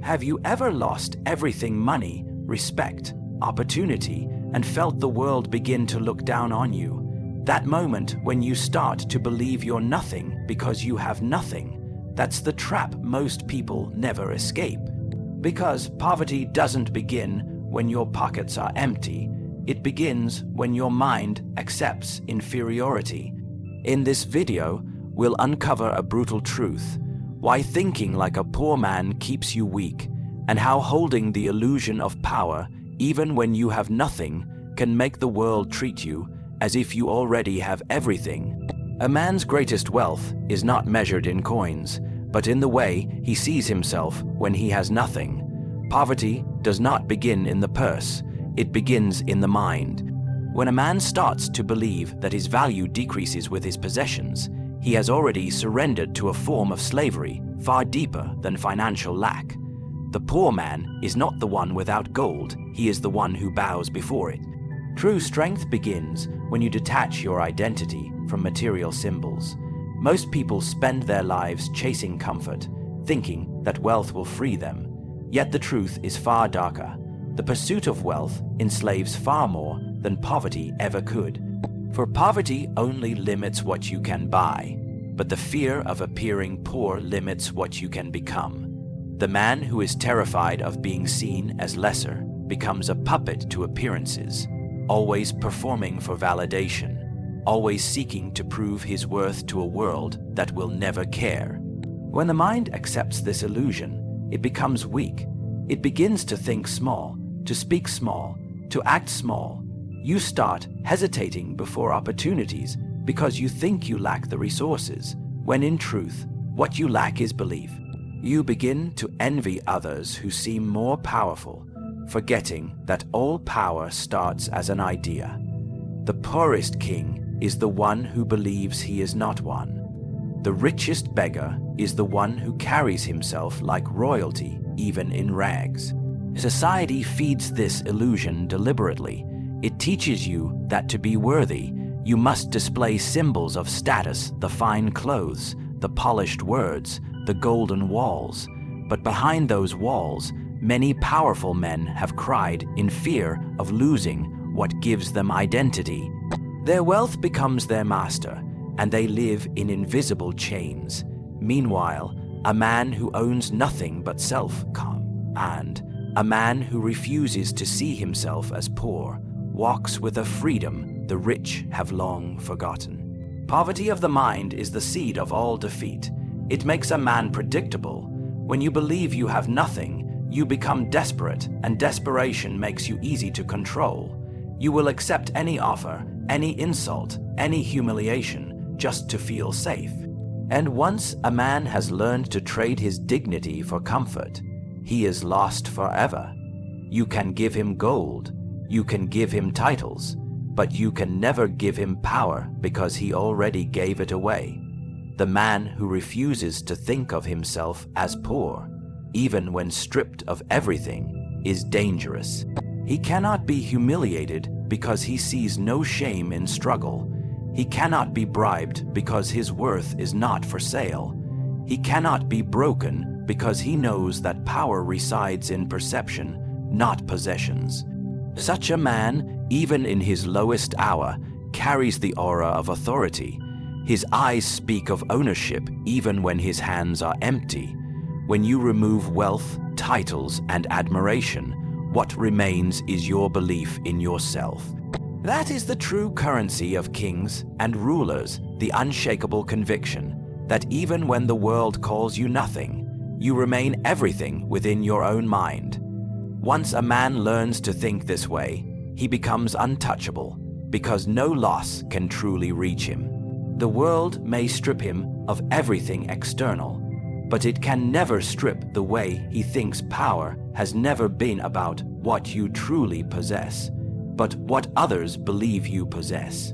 Have you ever lost everything: money, respect, opportunity, and felt the world begin to look down on you? That moment when you start to believe you're nothing because you have nothing, that's the trap most people never escape. Because poverty doesn't begin when your pockets are empty. It begins when your mind accepts inferiority. In this video, we'll uncover a brutal truth: why thinking like a poor man keeps you weak, and how holding the illusion of power, even when you have nothing, can make the world treat you as if you already have everything. A man's greatest wealth is not measured in coins, but in the way he sees himself when he has nothing. Poverty does not begin in the purse, it begins in the mind. When a man starts to believe that his value decreases with his possessions, he has already surrendered to a form of slavery far deeper than financial lack. The poor man is not the one without gold, he is the one who bows before it. True strength begins when you detach your identity from material symbols. Most people spend their lives chasing comfort, thinking that wealth will free them. Yet the truth is far darker. The pursuit of wealth enslaves far more than poverty ever could. For poverty only limits what you can buy, but the fear of appearing poor limits what you can become. The man who is terrified of being seen as lesser becomes a puppet to appearances, always performing for validation, always seeking to prove his worth to a world that will never care. When the mind accepts this illusion, it becomes weak. It begins to think small, to speak small, to act small. You start hesitating before opportunities because you think you lack the resources, when in truth, what you lack is belief. You begin to envy others who seem more powerful, forgetting that all power starts as an idea. The poorest king is the one who believes he is not one. The richest beggar is the one who carries himself like royalty, even in rags. Society feeds this illusion deliberately. It teaches you that to be worthy, you must display symbols of status: the fine clothes, the polished words, the golden walls. But behind those walls, many powerful men have cried in fear of losing what gives them identity. Their wealth becomes their master, and they live in invisible chains. Meanwhile, a man who owns nothing but self-calm, and a man who refuses to see himself as poor, walks with a freedom the rich have long forgotten. Poverty of the mind is the seed of all defeat. It makes a man predictable. When you believe you have nothing, you become desperate, and desperation makes you easy to control. You will accept any offer, any insult, any humiliation, just to feel safe. And once a man has learned to trade his dignity for comfort, he is lost forever. You can give him gold, you can give him titles, but you can never give him power because he already gave it away. The man who refuses to think of himself as poor, even when stripped of everything, is dangerous. He cannot be humiliated because he sees no shame in struggle. He cannot be bribed because his worth is not for sale. He cannot be broken because he knows that power resides in perception, not possessions. Such a man, even in his lowest hour, carries the aura of authority. His eyes speak of ownership even when his hands are empty. When you remove wealth, titles, and admiration, what remains is your belief in yourself. That is the true currency of kings and rulers, the unshakable conviction that even when the world calls you nothing, you remain everything within your own mind. Once a man learns to think this way, he becomes untouchable, because no loss can truly reach him. The world may strip him of everything external, but it can never strip the way he thinks power has never been about what you truly possess, but what others believe you possess.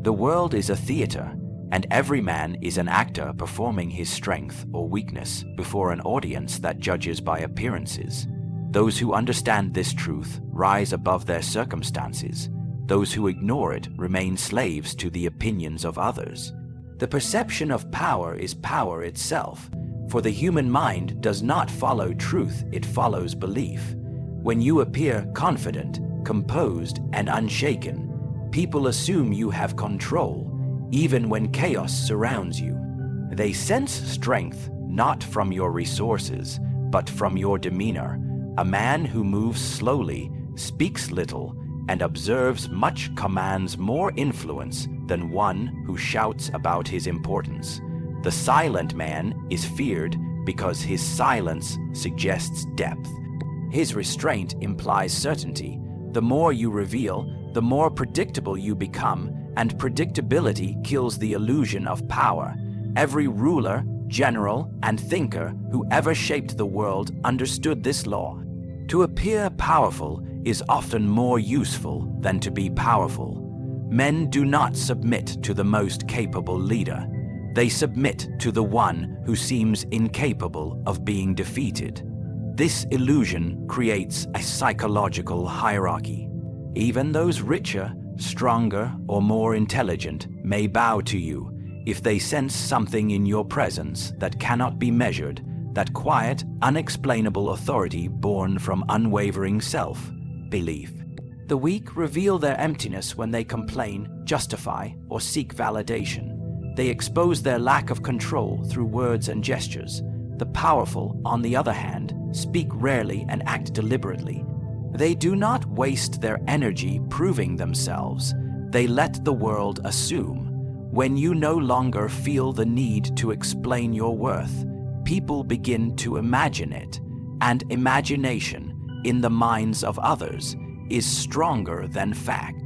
The world is a theater, and every man is an actor performing his strength or weakness before an audience that judges by appearances. Those who understand this truth rise above their circumstances. Those who ignore it remain slaves to the opinions of others. The perception of power is power itself. For the human mind does not follow truth, it follows belief. When you appear confident, composed, and unshaken, people assume you have control, even when chaos surrounds you. They sense strength not from your resources, but from your demeanor. A man who moves slowly, speaks little, and observes much commands more influence than one who shouts about his importance. The silent man is feared because his silence suggests depth. His restraint implies certainty. The more you reveal, the more predictable you become, and predictability kills the illusion of power. Every ruler, general, and thinker who ever shaped the world understood this law. To appear powerful is often more useful than to be powerful. Men do not submit to the most capable leader. They submit to the one who seems incapable of being defeated. This illusion creates a psychological hierarchy. Even those richer, stronger, or more intelligent may bow to you if they sense something in your presence that cannot be measured, that quiet, unexplainable authority born from unwavering self-belief. The weak reveal their emptiness when they complain, justify, or seek validation. They expose their lack of control through words and gestures. The powerful, on the other hand, speak rarely and act deliberately. They do not waste their energy proving themselves. They let the world assume. When you no longer feel the need to explain your worth, people begin to imagine it, and imagination, in the minds of others, is stronger than fact.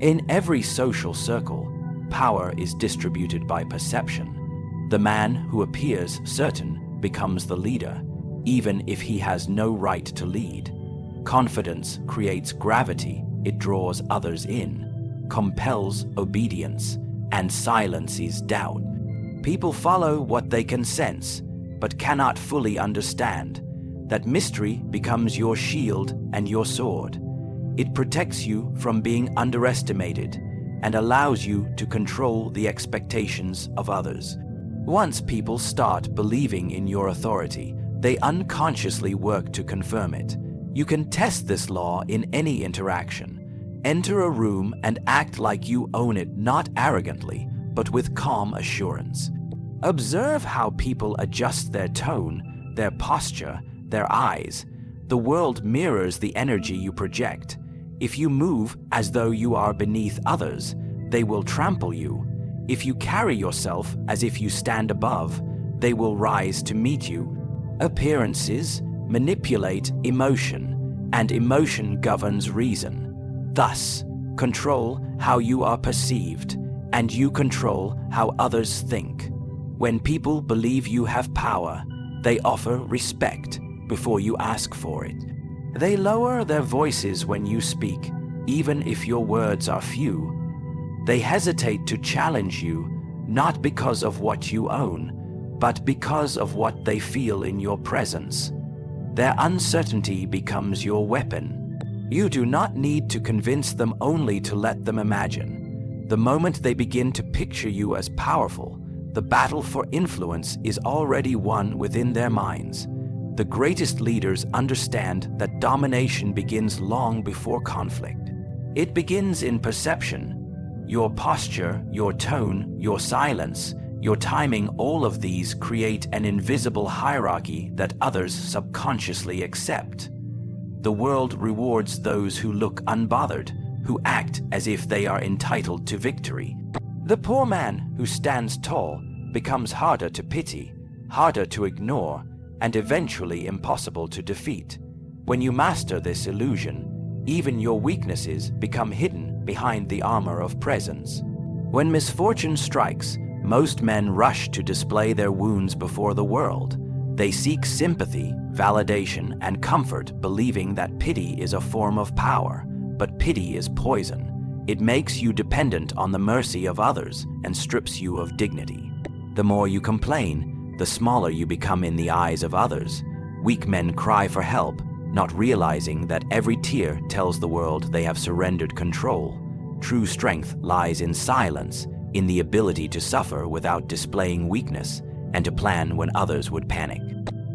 In every social circle, power is distributed by perception. The man who appears certain becomes the leader, even if he has no right to lead. Confidence creates gravity, it draws others in, compels obedience, and silences doubt. People follow what they can sense, but cannot fully understand. That mystery becomes your shield and your sword. It protects you from being underestimated and allows you to control the expectations of others. Once people start believing in your authority, they unconsciously work to confirm it. You can test this law in any interaction. Enter a room and act like you own it, not arrogantly, but with calm assurance. Observe how people adjust their tone, their posture, their eyes. The world mirrors the energy you project. If you move as though you are beneath others, they will trample you. If you carry yourself as if you stand above, they will rise to meet you. Appearances manipulate emotion, and emotion governs reason. Thus, control how you are perceived, and you control how others think. When people believe you have power, they offer respect before you ask for it. They lower their voices when you speak, even if your words are few. They hesitate to challenge you, not because of what you own, but because of what they feel in your presence. Their uncertainty becomes your weapon. You do not need to convince them, only to let them imagine. The moment they begin to picture you as powerful, the battle for influence is already won within their minds. The greatest leaders understand that domination begins long before conflict. It begins in perception. Your posture, your tone, your silence, your timing, all of these create an invisible hierarchy that others subconsciously accept. The world rewards those who look unbothered, who act as if they are entitled to victory. The poor man who stands tall becomes harder to pity, harder to ignore, and eventually impossible to defeat. When you master this illusion, even your weaknesses become hidden behind the armor of presence. When misfortune strikes, most men rush to display their wounds before the world. They seek sympathy, validation, and comfort, believing that pity is a form of power. But pity is poison. It makes you dependent on the mercy of others and strips you of dignity. The more you complain, the smaller you become in the eyes of others. Weak men cry for help, not realizing that every tear tells the world they have surrendered control. True strength lies in silence, in the ability to suffer without displaying weakness, and to plan when others would panic.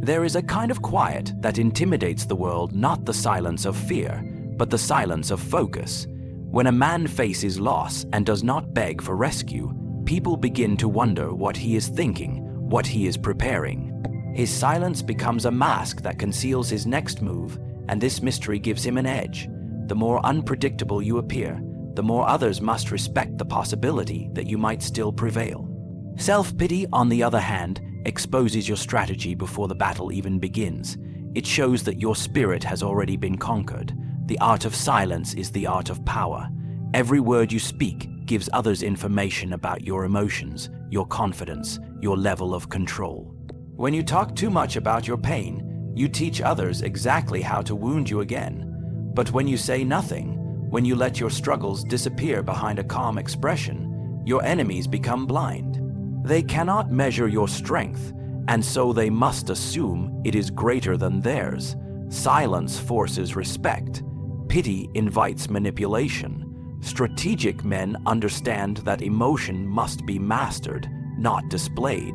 There is a kind of quiet that intimidates the world, not the silence of fear, but the silence of focus. When a man faces loss and does not beg for rescue, people begin to wonder what he is thinking, what he is preparing. His silence becomes a mask that conceals his next move, and this mystery gives him an edge. The more unpredictable you appear, the more others must respect the possibility that you might still prevail. Self-pity, on the other hand, exposes your strategy before the battle even begins. It shows that your spirit has already been conquered. The art of silence is the art of power. Every word you speak gives others information about your emotions, your confidence, your level of control. When you talk too much about your pain, you teach others exactly how to wound you again. But when you say nothing, when you let your struggles disappear behind a calm expression, your enemies become blind. They cannot measure your strength, and so they must assume it is greater than theirs. Silence forces respect. Pity invites manipulation. Strategic men understand that emotion must be mastered, not displayed.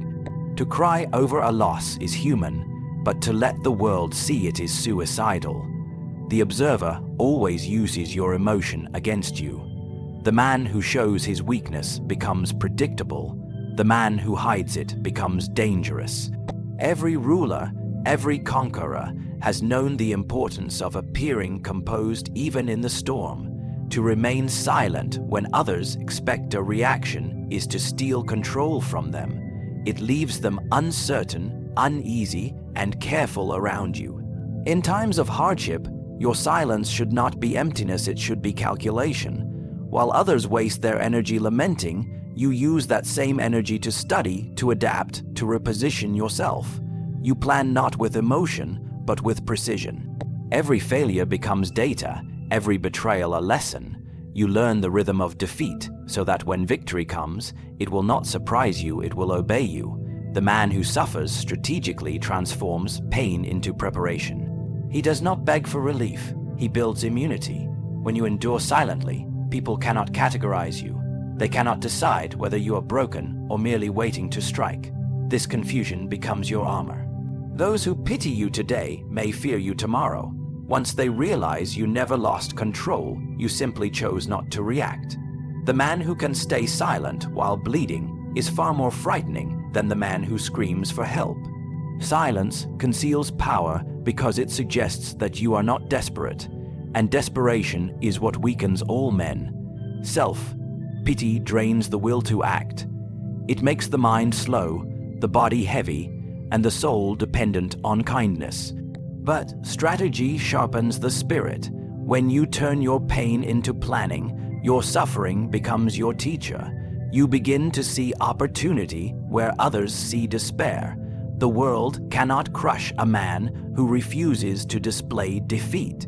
To cry over a loss is human, but to let the world see it is suicidal. The observer always uses your emotion against you. The man who shows his weakness becomes predictable. The man who hides it becomes dangerous. Every ruler, every conqueror has known the importance of appearing composed even in the storm. To remain silent when others expect a reaction is to steal control from them. It leaves them uncertain, uneasy, and careful around you. In times of hardship, your silence should not be emptiness, it should be calculation. While others waste their energy lamenting, you use that same energy to study, to adapt, to reposition yourself. You plan not with emotion, but with precision. Every failure becomes data, every betrayal a lesson. You learn the rhythm of defeat, so that when victory comes, it will not surprise you, it will obey you. The man who suffers strategically transforms pain into preparation. He does not beg for relief, he builds immunity. When you endure silently, people cannot categorize you. They cannot decide whether you are broken or merely waiting to strike. This confusion becomes your armor. Those who pity you today may fear you tomorrow. Once they realize you never lost control, you simply chose not to react. The man who can stay silent while bleeding is far more frightening than the man who screams for help. Silence conceals power because it suggests that you are not desperate, and desperation is what weakens all men. Self-pity drains the will to act. It makes the mind slow, the body heavy, and the soul dependent on kindness. But strategy sharpens the spirit. When you turn your pain into planning, your suffering becomes your teacher. You begin to see opportunity where others see despair. The world cannot crush a man who refuses to display defeat.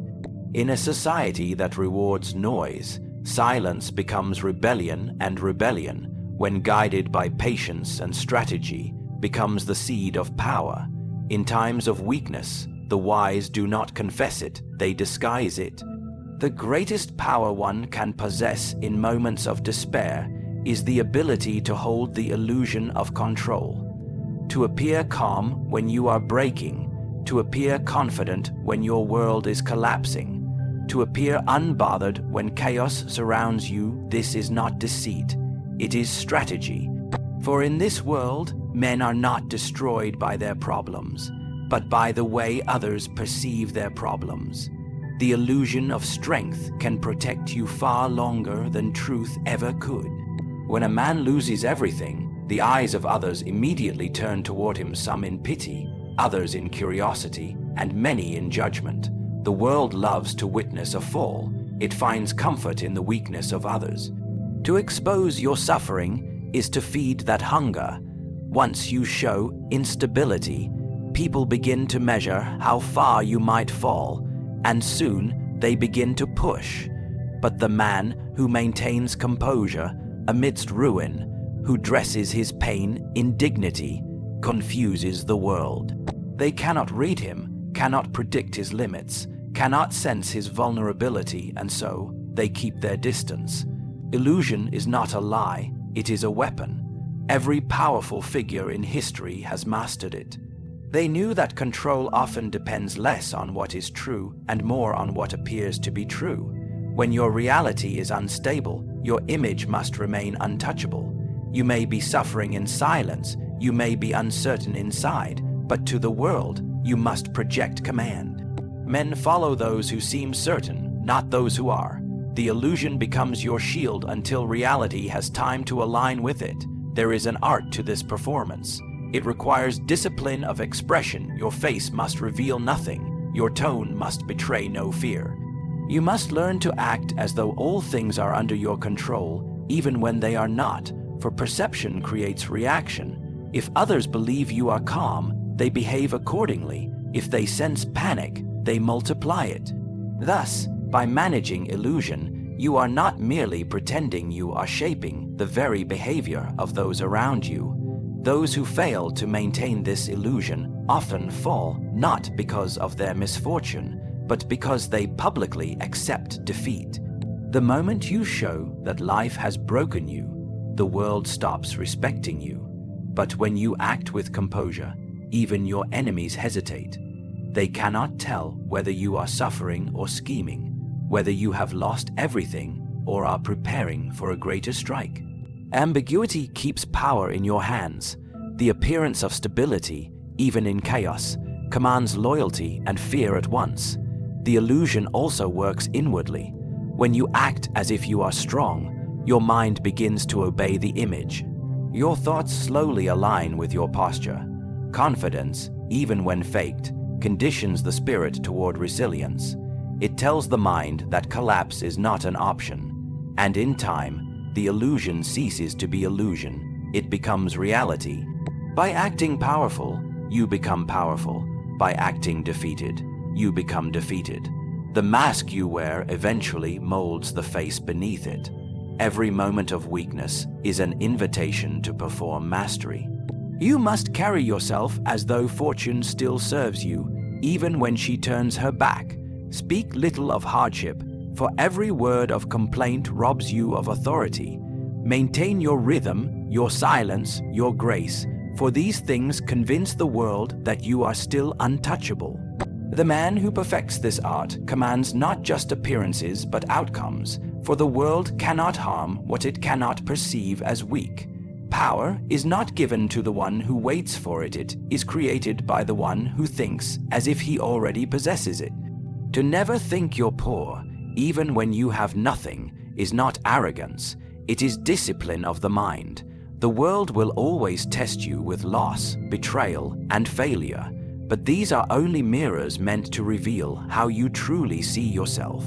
In a society that rewards noise, silence becomes rebellion, and rebellion, when guided by patience and strategy, becomes the seed of power. In times of weakness, the wise do not confess it, they disguise it. The greatest power one can possess in moments of despair is the ability to hold the illusion of control. To appear calm when you are breaking, to appear confident when your world is collapsing, to appear unbothered when chaos surrounds you. This is not deceit, it is strategy. For in this world, men are not destroyed by their problems, but by the way others perceive their problems. The illusion of strength can protect you far longer than truth ever could. When a man loses everything, the eyes of others immediately turn toward him, some in pity, others in curiosity, and many in judgment. The world loves to witness a fall. It finds comfort in the weakness of others. To expose your suffering is to feed that hunger. Once you show instability, people begin to measure how far you might fall, and soon they begin to push. But the man who maintains composure amidst ruin, who dresses his pain in dignity, confuses the world. They cannot read him, cannot predict his limits, cannot sense his vulnerability, and so they keep their distance. Illusion is not a lie, it is a weapon. Every powerful figure in history has mastered it. They knew that control often depends less on what is true and more on what appears to be true. When your reality is unstable, your image must remain untouchable. You may be suffering in silence, you may be uncertain inside, but to the world, you must project command. Men follow those who seem certain, not those who are. The illusion becomes your shield until reality has time to align with it. There is an art to this performance. It requires discipline of expression. Your face must reveal nothing. Your tone must betray no fear. You must learn to act as though all things are under your control, even when they are not, for perception creates reaction. If others believe you are calm, they behave accordingly. If they sense panic, they multiply it. Thus, by managing illusion, you are not merely pretending, you are shaping the very behavior of those around you. Those who fail to maintain this illusion often fall not because of their misfortune, but because they publicly accept defeat. The moment you show that life has broken you, the world stops respecting you. But when you act with composure, even your enemies hesitate. They cannot tell whether you are suffering or scheming, whether you have lost everything or are preparing for a greater strike. Ambiguity keeps power in your hands. The appearance of stability, even in chaos, commands loyalty and fear at once. The illusion also works inwardly. When you act as if you are strong, your mind begins to obey the image. Your thoughts slowly align with your posture. Confidence, even when faked, conditions the spirit toward resilience. It tells the mind that collapse is not an option. And in time, the illusion ceases to be illusion. It becomes reality. By acting powerful, you become powerful. By acting defeated, you become defeated. The mask you wear eventually molds the face beneath it. Every moment of weakness is an invitation to perform mastery. You must carry yourself as though fortune still serves you, even when she turns her back. Speak little of hardship, for every word of complaint robs you of authority. Maintain your rhythm, your silence, your grace, for these things convince the world that you are still untouchable. The man who perfects this art commands not just appearances but outcomes, for the world cannot harm what it cannot perceive as weak. Power is not given to the one who waits for it. It is created by the one who thinks as if he already possesses it. To never think you're poor, even when you have nothing, is not arrogance. It is discipline of the mind. The world will always test you with loss, betrayal, and failure, but these are only mirrors meant to reveal how you truly see yourself.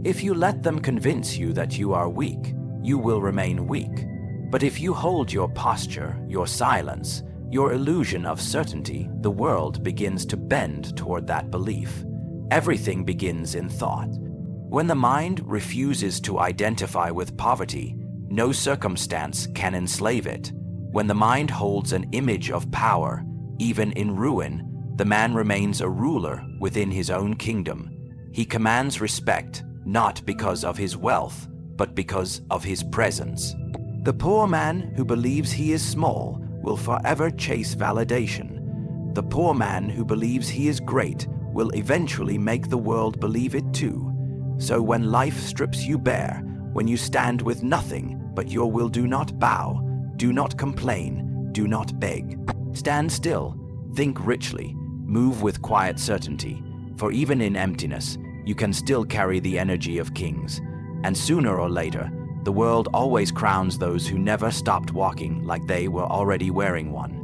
If you let them convince you that you are weak, you will remain weak. But if you hold your posture, your silence, your illusion of certainty, the world begins to bend toward that belief. Everything begins in thought. When the mind refuses to identify with poverty, no circumstance can enslave it. When the mind holds an image of power, even in ruin, the man remains a ruler within his own kingdom. He commands respect, not because of his wealth, but because of his presence. The poor man who believes he is small will forever chase validation. The poor man who believes he is great will eventually make the world believe it too. So when life strips you bare, when you stand with nothing, but your will do not bow, do not complain, do not beg. Stand still, think richly, move with quiet certainty, for even in emptiness, you can still carry the energy of kings. And sooner or later, the world always crowns those who never stopped walking like they were already wearing one.